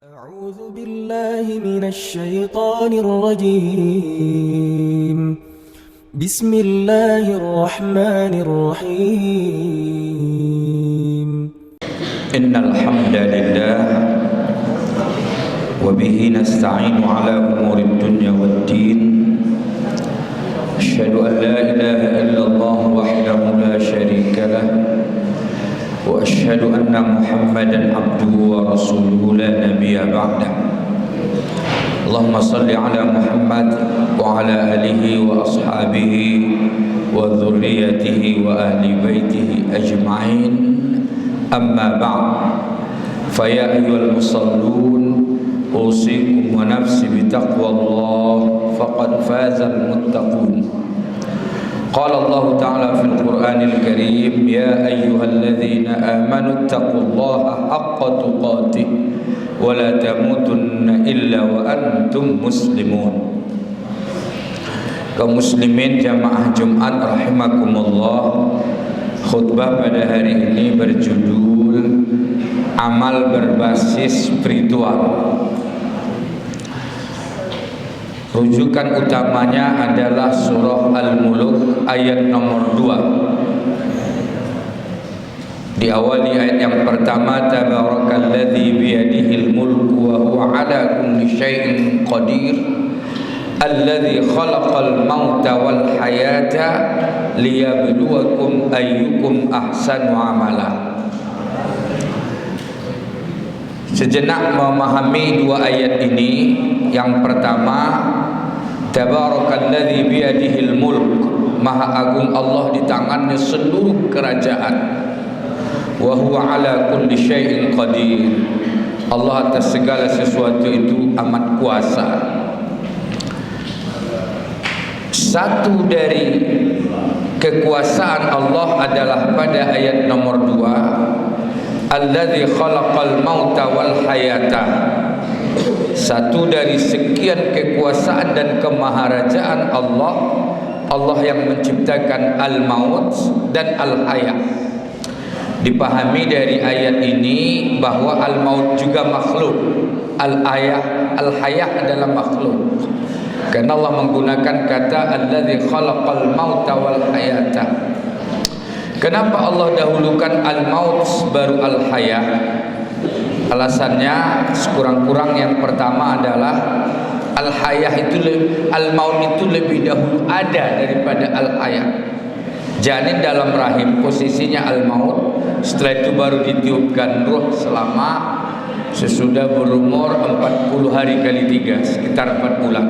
أعوذ بالله من الشيطان الرجيم بسم الله الرحمن الرحيم إن الحمد لله وبه نستعين على أمور الدنيا والدين أشهد أن لا إله إلا الله وحده لا شريك له وأشهد أن محمدا عبده ورسوله لا نبي بعده اللهم صل على محمد وعلى آله وأصحابه وذريته وأهل بيته أجمعين أما بعد فيا أيها المصلون أوصيكم ونفسي بتقوى الله فقد فاز المتقون قال الله تعالى في القرآن الكريم يا أيها الذين آمنوا اتقوا الله حق تقاته ولا تموتن إلا وأنتم مسلمون. Kaum muslimin jamaah Jumat rahimakumullah, khutbah pada hari ini berjudul amal berbasis spiritual. Rujukan utamanya adalah surah Al-Mulk ayat nomor 2. Diawali ayat yang pertama, Tabarakalladzi biyadihil mulku wa huwa ala kulli syai'in qadir alladzi khalaqal mauta wal hayata liyabluwakum ayyukum ahsanu amala. Sejenak memahami dua ayat ini. Yang pertama, Tabarakalladzi biyadihil mulk, Maha Agung Allah di tangannya seluruh kerajaan. Wa huwa ala kulli syai'in qadir, Allah atas segala sesuatu itu amat kuasa. Satu dari kekuasaan Allah adalah pada ayat nomor 2, Alladzi khalaqal mauta wal hayata. Satu dari sekian kekuasaan dan kemaharajaan Allah, Allah yang menciptakan al-maut dan al-hayat. Dipahami dari ayat ini bahwa al-maut juga makhluk, al-hayat adalah makhluk. Karena Allah menggunakan kata alladzi khalaqal mauta wal hayata. Kenapa Allah dahulukan al-maut baru al-hayat? Alasannya sekurang-kurang yang pertama adalah al-hayah itu, al-maut itu lebih dahulu ada daripada al-hayah. Janin dalam rahim posisinya al-maut, setelah itu baru ditiupkan ruh selama sesudah berumur 40 hari kali 3, sekitar 4 bulan.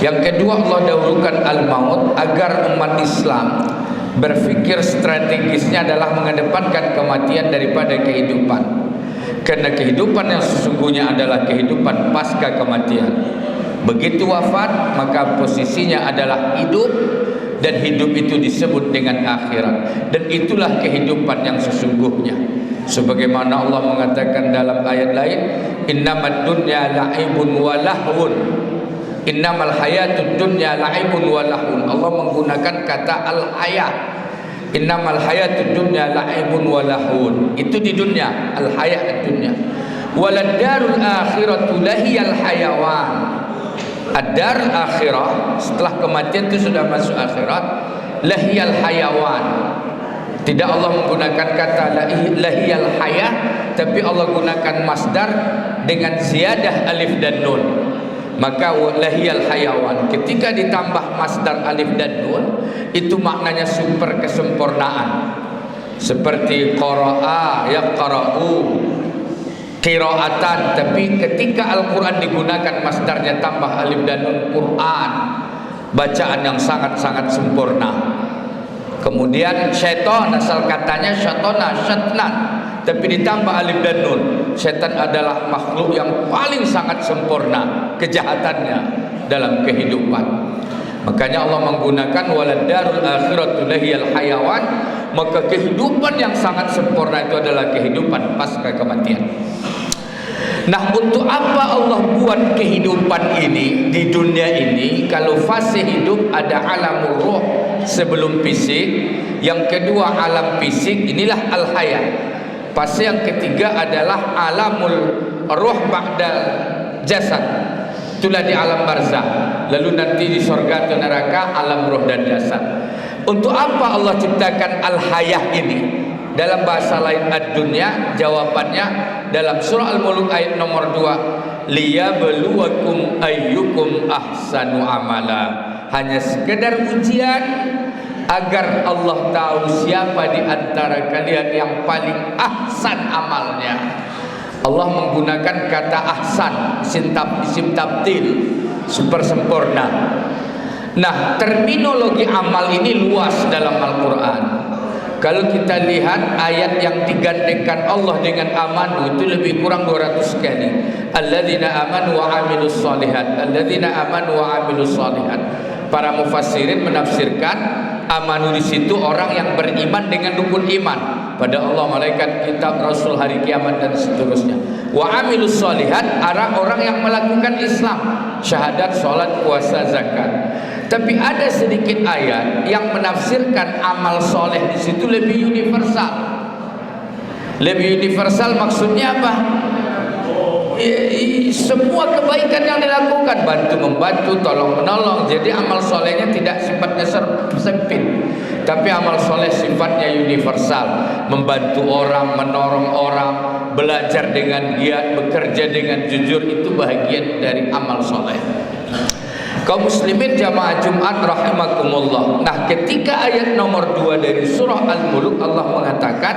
Yang kedua, Allah dahulukan al-maut agar umat Islam berfikir strategisnya adalah mengedepankan kematian daripada kehidupan. Karena kehidupan yang sesungguhnya adalah kehidupan pasca kematian. Begitu wafat, maka posisinya adalah hidup, dan hidup itu disebut dengan akhirat. Dan itulah kehidupan yang sesungguhnya. Sebagaimana Allah mengatakan dalam ayat lain, innamad dunya la'ibun wa lahun. Innamal hayatud dunya la'ibun wa lahun. Allah menggunakan kata al-hayat. Innamal hayatud dunya la'ibun wa lahun. Itu di dunia, al-hayat dunya. Walad darul akhiratu lahiyal hayawan. Ad-dar akhirah, setelah kematian itu sudah masuk akhirat, lahiyal hayawan. Tidak Allah menggunakan kata lahiyal hayah, tapi Allah gunakan masdar dengan ziyadah alif dan nun. Maka lahiyal hayawan, ketika ditambah masdar alif dan nun, itu maknanya super kesempurnaan. Seperti qara'a, yaqra'u, qira'atan. Tapi ketika Al-Quran digunakan masdarnya tambah alif dan nun, Quran, bacaan yang sangat-sangat sempurna. Kemudian syaitan, asal katanya syaitona, syatnan, tapi ditambah alif dan nun. Syaitan adalah makhluk yang paling sangat sempurna kejahatannya dalam kehidupan. Makanya Allah menggunakan walad darul akhiratu lahiyal hayawan. Maka kehidupan yang sangat sempurna itu adalah kehidupan pasca kematian. Nah, untuk apa Allah buat kehidupan ini di dunia ini? Kalau fase hidup ada alamul ruh sebelum fisik, yang kedua alam fisik, inilah al-hayat. Fase yang ketiga adalah alamul ruh ba'dal jasad. Itulah di alam barzakh. Lalu nanti di surga atau neraka alam ruh dan jasad. Untuk apa Allah ciptakan al-hayah ini? Dalam bahasa lain ad-dunya, jawabannya dalam surah Al-Mulk ayat nomor 2, liyabluwakum ayyukum ahsanu amala. Hanya sekedar ujian agar Allah tahu siapa di antara kalian yang paling ahsan amalnya. Allah menggunakan kata ahsan, isim tabdil, super sempurna. Nah, terminologi amal ini luas dalam Al-Quran. Kalau kita lihat ayat yang digandenkan Allah dengan amanu itu lebih kurang 200 kali. Alladzina amanu wa amilus solihat. Alladzina amanu wa amilus solihat. Para mufassirin menafsirkan amanu di situ orang yang beriman dengan rukun iman pada Allah, malaikat, kitab, rasul, hari kiamat dan seterusnya. Wa amilus solihat, orang yang melakukan Islam, syahadat, salat, puasa, zakat. Tapi ada sedikit ayat yang menafsirkan amal soleh di situ lebih universal. Lebih universal maksudnya apa? Semua kebaikan yang dilakukan, bantu membantu, tolong menolong. Jadi amal solehnya tidak sifatnya sempit, tapi amal soleh sifatnya universal. Membantu orang, menolong orang, belajar dengan giat, bekerja dengan jujur, itu bagian dari amal soleh. Kaum muslimin jamaah Jumat rahimakumullah. Nah, ketika ayat nomor 2 dari surah Al-Mulk Allah mengatakan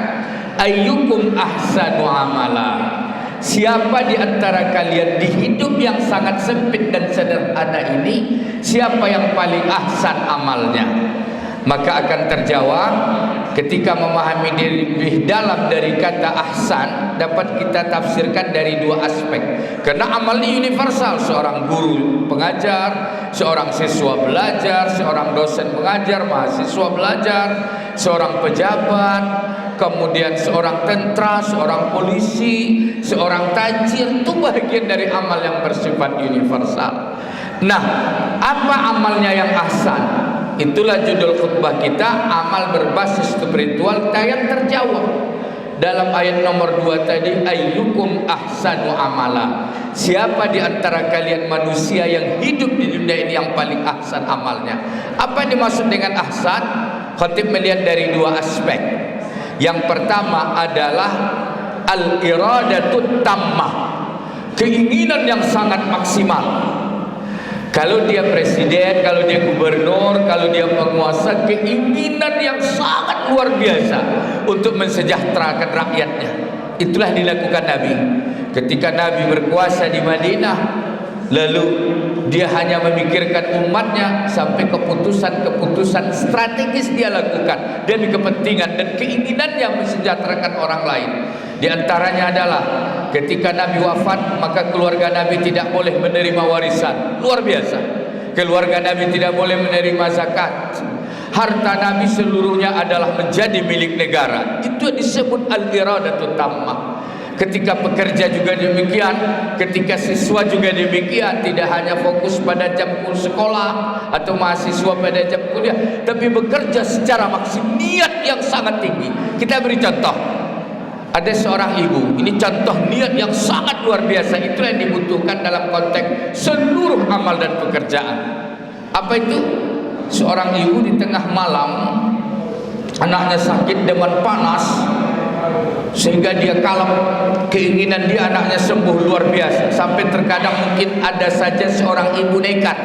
ayyukum ahsanu amala. Siapa di antara kalian di hidup yang sangat sempit dan sederhana ini, siapa yang paling ahsan amalnya? Maka akan terjawab ketika memahami lebih dalam dari kata ahsan, dapat kita tafsirkan dari dua aspek. Karena amal ini universal. Seorang guru pengajar, seorang siswa belajar, seorang dosen mengajar, mahasiswa belajar, seorang pejabat, kemudian seorang tentara, seorang polisi, seorang tajir, itu bagian dari amal yang bersifat universal. Nah, apa amalnya yang ahsan? Itulah judul khutbah kita, amal berbasis spiritual. Yang terjawab dalam ayat nomor 2 tadi, ayyukum ahsanu amala. Siapa di antara kalian manusia yang hidup di dunia ini yang paling ahsan amalnya? Apa yang dimaksud dengan ahsan? Khatib melihat dari dua aspek. Yang pertama adalah al-iradatut tammah, keinginan yang sangat maksimal. Kalau dia presiden, kalau dia gubernur, kalau dia penguasa, keinginan yang sangat luar biasa untuk mensejahterakan rakyatnya. Itulah dilakukan Nabi. Ketika Nabi berkuasa di Madinah, lalu dia hanya memikirkan umatnya, sampai keputusan-keputusan strategis dia lakukan demi kepentingan dan keinginannya mensejahterakan orang lain. Di antaranya adalah ketika Nabi wafat, maka keluarga Nabi tidak boleh menerima warisan. Luar biasa. Keluarga Nabi tidak boleh menerima zakat. Harta Nabi seluruhnya adalah menjadi milik negara. Itu disebut al-iradatut tammah. Ketika pekerja juga demikian, ketika siswa juga demikian, tidak hanya fokus pada jam sekolah atau mahasiswa pada jam kuliah, tapi bekerja secara maksimal, niat yang sangat tinggi. Kita beri contoh. Ada seorang ibu, ini contoh niat yang sangat luar biasa. Itu yang dibutuhkan dalam konteks seluruh amal dan pekerjaan. Apa itu? Seorang ibu di tengah malam, anaknya sakit demam panas, sehingga dia kalap, keinginan dia anaknya sembuh luar biasa. Sampai terkadang mungkin ada saja seorang ibu nekat,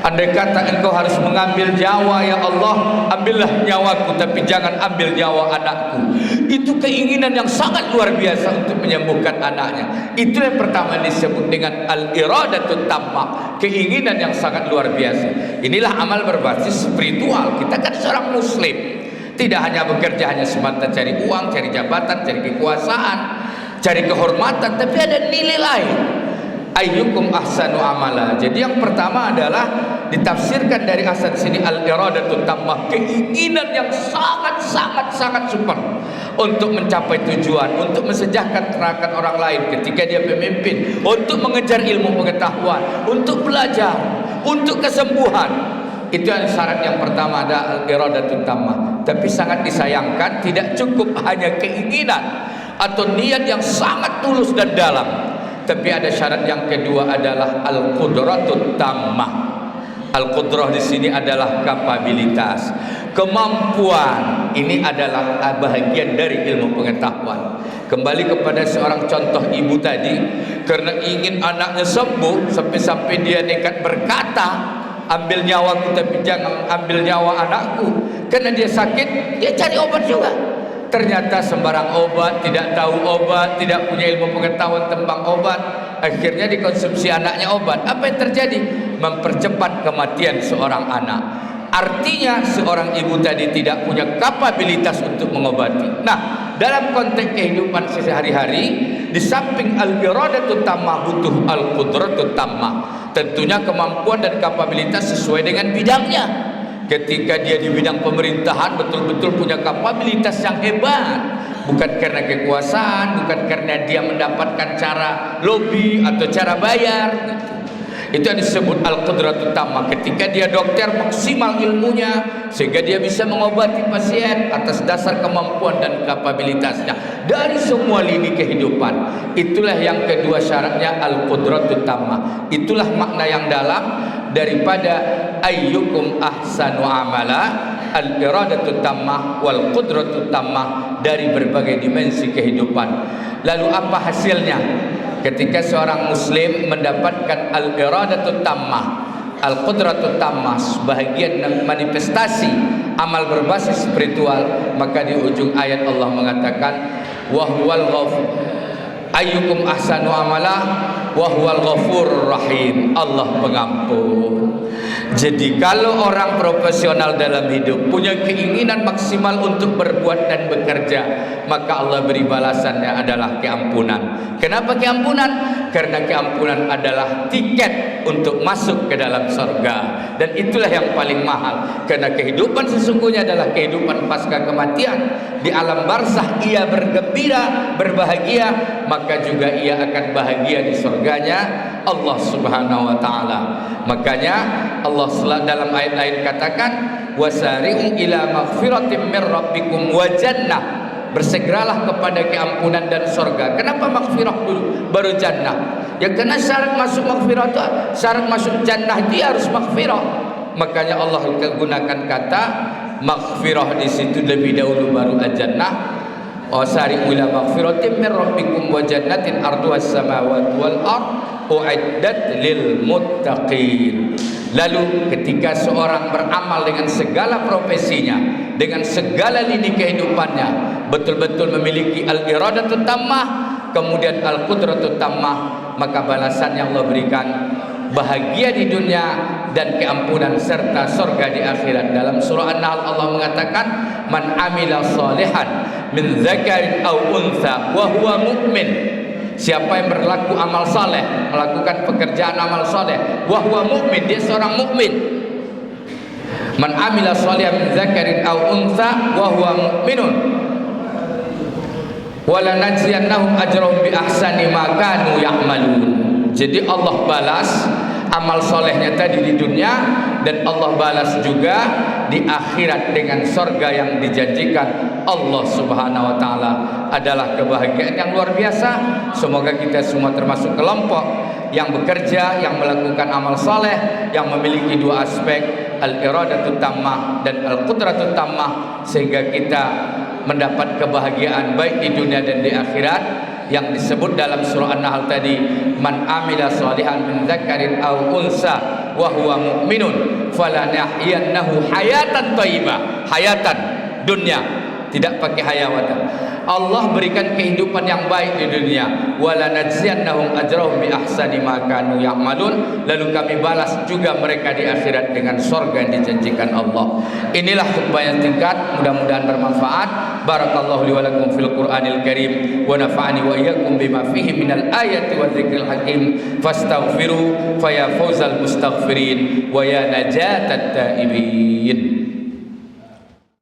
andai kata engkau harus mengambil nyawa ya Allah, ambillah nyawaku, tapi jangan ambil nyawa anakku. Itu keinginan yang sangat luar biasa untuk menyembuhkan anaknya. Itu yang pertama disebut dengan al-iradatut tammah, keinginan yang sangat luar biasa. Inilah amal berbasis spiritual. Kita kan seorang muslim, tidak hanya bekerja hanya semata cari uang, cari jabatan, cari kekuasaan, cari kehormatan, tapi ada nilai lain. Ayyukum ahsanu amala. Jadi yang pertama adalah ditafsirkan dari asal sini al-iradatut tammah, keinginan yang sangat super untuk mencapai tujuan, untuk mensejahterakan orang lain ketika dia pemimpin, untuk mengejar ilmu pengetahuan, untuk belajar, untuk kesembuhan. Itu yang syarat yang pertama, ada al-iradatut tammah. Tapi sangat disayangkan tidak cukup hanya keinginan atau niat yang sangat tulus dan dalam, tapi ada syarat yang kedua adalah al-qudratut tammah. Al-qudrah di sini adalah kapabilitas, kemampuan. Ini adalah bahagian dari ilmu pengetahuan. Kembali kepada seorang contoh ibu tadi, karena ingin anaknya sembuh sampai-sampai dia nekat berkata, ambil nyawaku tapi jangan ambil nyawa anakku. Karena dia sakit, dia cari obat juga. Ternyata sembarang obat, tidak tahu obat, tidak punya ilmu pengetahuan tentang obat. Akhirnya dikonsumsi anaknya obat. Apa yang terjadi? Mempercepat kematian seorang anak. Artinya seorang ibu tadi tidak punya kapabilitas untuk mengobati. Nah, dalam konteks kehidupan sehari-hari, di samping al-iradatut tammah butuh al-qudratut tammah. Tentunya kemampuan dan kapabilitas sesuai dengan bidangnya. Ketika dia di bidang pemerintahan betul-betul punya kapabilitas yang hebat, bukan karena kekuasaan, bukan karena dia mendapatkan cara lobby atau cara bayar. Itu yang disebut al-qudratut tammah. Ketika dia dokter, maksimal ilmunya sehingga dia bisa mengobati pasien atas dasar kemampuan dan kapabilitasnya dari semua lini kehidupan. Itulah yang kedua syaratnya, al-qudratut tammah. Itulah makna yang dalam daripada ayyukum ahsanu amala, al-iradatut tammah wal qudratut tammah, dari berbagai dimensi kehidupan. Lalu apa hasilnya? Ketika seorang muslim mendapatkan al-iradatut tammah, al-qudratut tammah, bahagian manifestasi amal berbasis spiritual, maka di ujung ayat Allah mengatakan wa huwal ghafur, ayyukum ahsanu amala wa huwal ghafurur rahim, Allah pengampun. Jadi kalau orang profesional dalam hidup punya keinginan maksimal untuk berbuat dan bekerja, maka Allah beri balasannya adalah keampunan. Kenapa keampunan? Karena keampunan adalah tiket untuk masuk ke dalam surga, dan itulah yang paling mahal. Karena kehidupan sesungguhnya adalah kehidupan pasca kematian. Di alam barzah ia bergembira, berbahagia, maka juga ia akan bahagia di surganya Allah Subhanahu wa taala. Makanya Allah dalam ayat lain katakan wasari'u ila maghfiratin mir rabbikum wa jannah, bersegeralah kepada keampunan dan surga. Kenapa maghfirah dulu baru jannah? Ya karena syarat masuk maghfirah itu, syarat masuk jannah dia harus maghfirah. Makanya Allah gunakan kata maghfirah di situ lebih dahulu baru jannah. Wasari'u ila maghfiratin mir rabbikum wa jannatin arduhas samawati wal ardh uiddat lil muttaqin. Lalu ketika seorang beramal dengan segala profesinya, dengan segala lini kehidupannya, betul-betul memiliki al-iradatut tammah, kemudian al-qudratut tammah, maka balasannya Allah berikan bahagia di dunia dan keampunan serta surga di akhirat. Dalam surah An-Nahl Allah mengatakan man amila salihan min dzakarin aw untha wa huwa mu'min. Siapa yang berlaku amal saleh, melakukan pekerjaan amal saleh, wa huwa mu'min, dia seorang mukmin. Man amila salihan min dzakarin aw untha wa huwa mu'minun wala najziyannahum ajrahum bi ahsani ma kanu ya'malun. Jadi Allah balas amal solehnya tadi di dunia, dan Allah balas juga di akhirat dengan surga yang dijanjikan Allah Subhanahu wa taala. Adalah kebahagiaan yang luar biasa. Semoga kita semua termasuk kelompok yang bekerja, yang melakukan amal soleh, yang memiliki dua aspek, al-iradatut tammah dan al-qudratut tammah, sehingga kita mendapat kebahagiaan baik di dunia dan di akhirat. Yang disebut dalam surah An-Nahl tadi, man amila salihan min dzakarin aw unsa wa huwa mu'minun falanahyiyannahu hayatan thayyibah. Hayatan dunia, tidak pakai hayawatan. Allah berikan kehidupan yang baik di dunia, wala najziyannahum ajrahum bi ahsani ma kanu ya'malun, lalu kami balas juga mereka di akhirat dengan surga yang dijanjikan Allah. Inilah khutbah yang singkat, mudah-mudahan bermanfaat. Barakallahu li wa lakum fil Qur'anil Karim wa nafa'ani wa iyyakum bima fihi minal ayati wa dzikril hakim. Fastaghfiru fa ya fawzal mustaghfirin wa ya najatat taibin.